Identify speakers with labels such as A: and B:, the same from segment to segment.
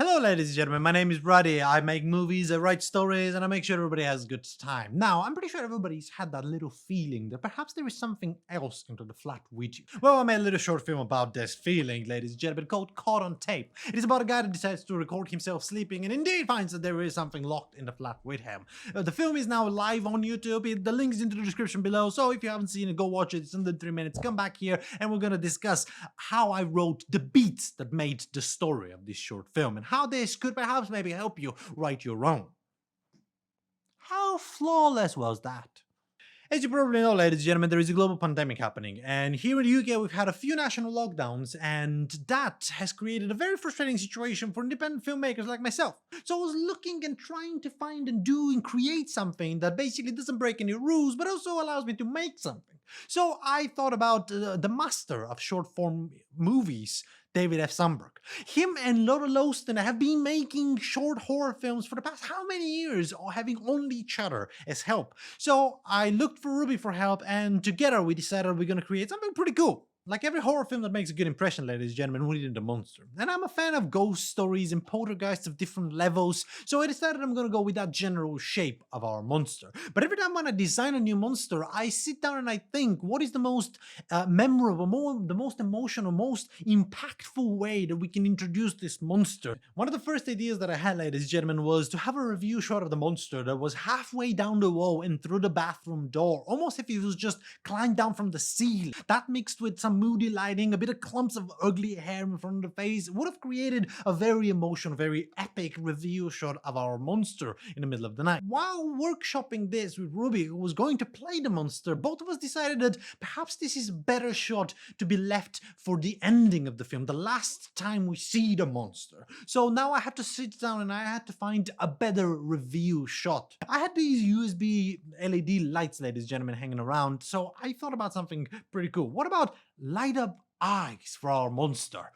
A: Hello, ladies and gentlemen. My name is Brady. I make movies, I write stories, and I make sure everybody has a good time. Now, I'm pretty sure everybody's had that little feeling that perhaps there is something else into the flat with you. Well, I made a little short film about this feeling, ladies and gentlemen, called Caught on Tape. It is about a guy that decides to record himself sleeping and indeed finds that there is something locked in the flat with him. The film is now live on YouTube. The link is in the description below, so if you haven't seen it, go watch it. It's under 3 minutes. Come back here, and we're gonna discuss how I wrote the beats that made the story of this short film and how this could perhaps maybe help you write your own. How flawless was that? As you probably know, ladies and gentlemen, there is a global pandemic happening, and here in the UK we've had a few national lockdowns, and that has created a very frustrating situation for independent filmmakers like myself. So I was looking and trying to find and do and create something that basically doesn't break any rules, but also allows me to make something. So I thought about the master of short form movies, David F. Sandberg. Him and Laura Lowston have been making short horror films for the past how many years, or having only each other as help. So I looked for Ruby for help, and together we decided we're gonna create something pretty cool. Like every horror film that makes a good impression, ladies and gentlemen, we needed a monster. And I'm a fan of ghost stories and poltergeists of different levels, so I decided I'm gonna go with that general shape of our monster. But every time when I design a new monster, I sit down and I think, what is the most memorable, the most emotional, most impactful way that we can introduce this monster? One of the first ideas that I had, ladies and gentlemen, was to have a review shot of the monster that was halfway down the wall and through the bathroom door, almost if it was just climbed down from the ceiling. That mixed with some moody lighting, a bit of clumps of ugly hair in front of the face, would have created a very emotional, very epic review shot of our monster in the middle of the night. While workshopping this with Ruby, who was going to play the monster, both of us decided that perhaps this is a better shot to be left for the ending of the film, the last time we see the monster. So now I had to sit down and I had to find a better review shot. I had these USB LED lights, ladies and gentlemen, hanging around, so I thought about something pretty cool. What about light up eyes for our monster?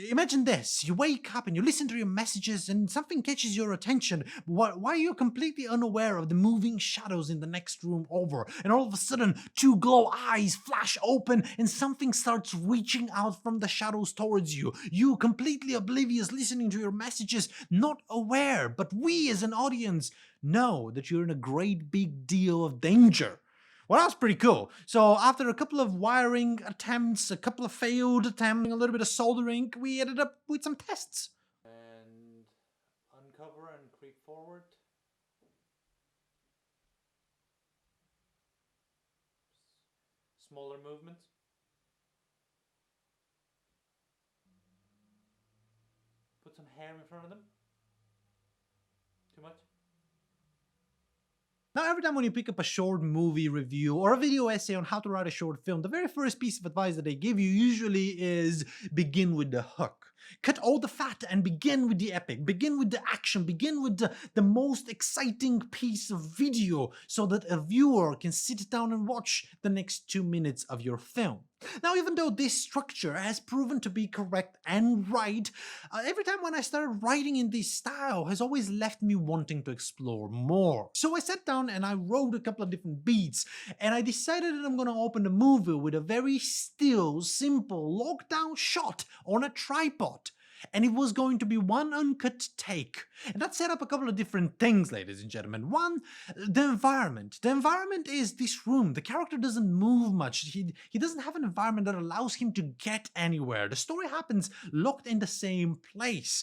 A: Imagine this: you wake up and you listen to your messages and something catches your attention while you're completely unaware of the moving shadows in the next room over, and all of a sudden two glow eyes flash open and something starts reaching out from the shadows towards you. You completely oblivious, listening to your messages, not aware, but we as an audience know that you're in a great big deal of danger. Well, that's pretty cool. So after a couple of wiring attempts, a couple of failed attempts, a little bit of soldering, we ended up with some tests. And uncover and creep forward. Smaller movements. Put some hair in front of them. Too much? Now, every time when you pick up a short movie review or a video essay on how to write a short film, the very first piece of advice that they give you usually is begin with the hook. Cut all the fat and begin with the epic, begin with the action, begin with the most exciting piece of video so that a viewer can sit down and watch the next 2 minutes of your film. Now, even though this structure has proven to be correct and right, every time when I started writing in this style has always left me wanting to explore more. So I sat down and I wrote a couple of different beats, and I decided that I'm going to open the movie with a very still, simple, lockdown shot on a tripod. And it was going to be one uncut take. And that set up a couple of different things, ladies and gentlemen. One, the environment. The environment is this room. The character doesn't move much. He doesn't have an environment that allows him to get anywhere. The story happens locked in the same place.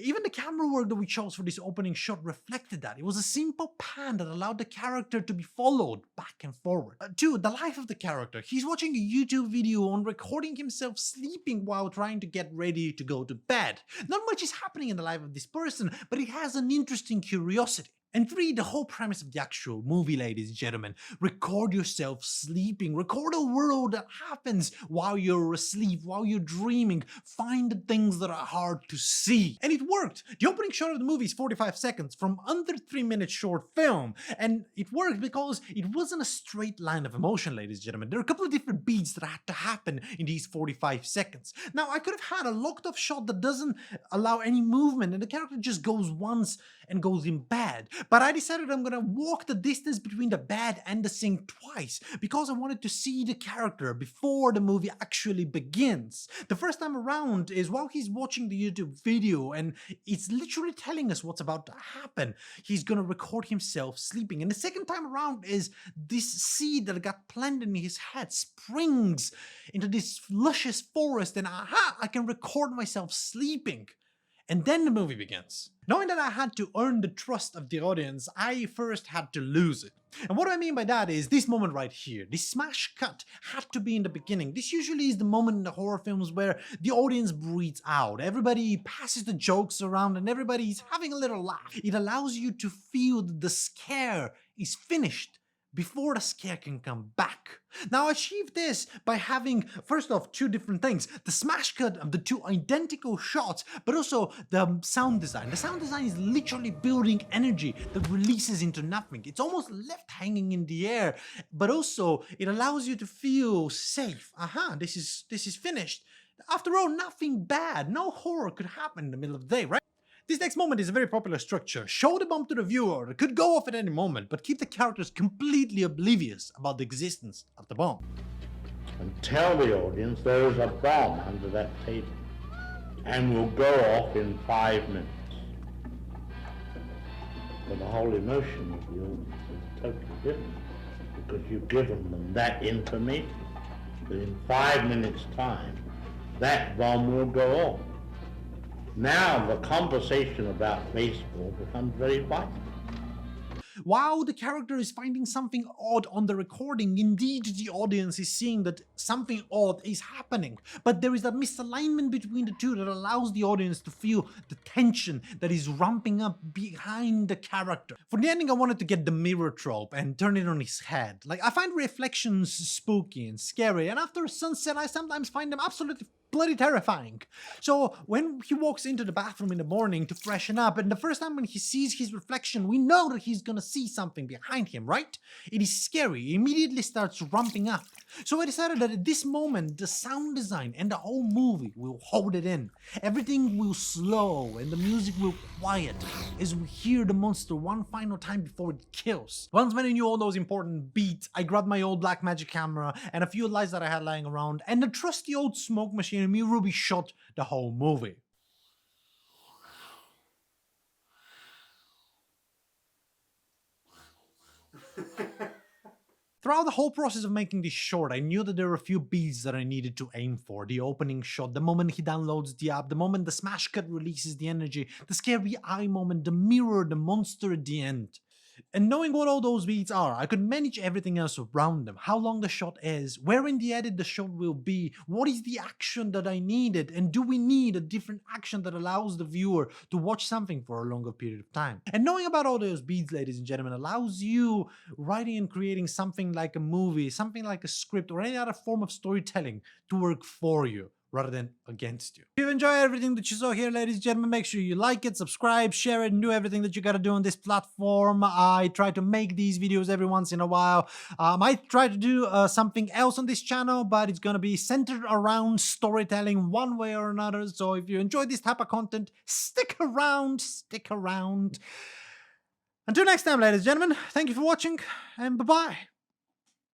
A: Even the camera work that we chose for this opening shot reflected that. It was a simple pan that allowed the character to be followed back and forward. Two, the life of the character. He's watching a YouTube video on recording himself sleeping while trying to get ready to go to bed. Not much is happening in the life of this person, but it has an interesting curiosity. And three, the whole premise of the actual movie, ladies and gentlemen. Record yourself sleeping. Record a world that happens while you're asleep, while you're dreaming. Find the things that are hard to see. And it worked. The opening shot of the movie is 45 seconds from under 3-minute short film. And it worked because it wasn't a straight line of emotion, ladies and gentlemen. There are a couple of different beats that had to happen in these 45 seconds. Now, I could have had a locked off shot that doesn't allow any movement and the character just goes once and goes in bed. But I decided I'm gonna walk the distance between the bad and the sing twice because I wanted to see the character before the movie actually begins. The first time around is while he's watching the YouTube video and it's literally telling us what's about to happen. He's gonna record himself sleeping. And the second time around is this seed that got planted in his head springs into this luscious forest, and aha, I can record myself sleeping. And then the movie begins. Knowing that I had to earn the trust of the audience, I first had to lose it. And what I mean by that is this moment right here. This smash cut had to be in the beginning. This usually is the moment in the horror films where the audience breathes out. Everybody passes the jokes around and everybody's having a little laugh. It allows you to feel that the scare is finished before the scare can come back. Now I achieved this by having, first off, two different things. The smash cut of the two identical shots, but also the sound design. The sound design is literally building energy that releases into nothing. It's almost left hanging in the air, but also it allows you to feel safe. Aha, this is finished. After all, nothing bad, no horror could happen in the middle of the day, right? This next moment is a very popular structure. Show the bomb to the viewer, it could go off at any moment, but keep the characters completely oblivious about the existence of the bomb.
B: And tell the audience there is a bomb under that table and will go off in 5 minutes. But the whole emotion of the audience is totally different because you've given them that information that in 5 minutes' time that bomb will go off. Now the conversation about baseball becomes very vital.
A: While the character is finding something odd on the recording, indeed the audience is seeing that something odd is happening. But there is a misalignment between the two that allows the audience to feel the tension that is ramping up behind the character. For the ending, I wanted to get the mirror trope and turn it on his head. Like, I find reflections spooky and scary, and after sunset I sometimes find them absolutely bloody terrifying. So when he walks into the bathroom in the morning to freshen up, and the first time when he sees his reflection, we know that he's gonna see something behind him, right? It is scary. It immediately starts ramping up. So I decided that at this moment, the sound design and the whole movie will hold it in. Everything will slow and the music will quiet as we hear the monster one final time before it kills. Once when I knew all those important beats, I grabbed my old Blackmagic camera and a few lights that I had lying around, and the trusty old smoke machine and me Ruby shot the whole movie. Throughout the whole process of making this short, I knew that there were a few beats that I needed to aim for. The opening shot, the moment he downloads the app, the moment the smash cut releases the energy, the scary eye moment, the mirror, the monster at the end. And knowing what all those beats are, I could manage everything else around them. How long the shot is, where in the edit the shot will be, what is the action that I needed, and do we need a different action that allows the viewer to watch something for a longer period of time. And knowing about all those beats, ladies and gentlemen, allows you writing and creating something like a movie, something like a script, or any other form of storytelling to work for you rather than against you. If you enjoy everything that you saw here, ladies and gentlemen, make sure you like it, subscribe, share it, and do everything that you gotta do on this platform. I try to make these videos every once in a while. I might try to do something else on this channel, but it's gonna be centered around storytelling one way or another. So if you enjoy this type of content, stick around, stick around. Until next time, ladies and gentlemen, thank you for watching, and bye-bye.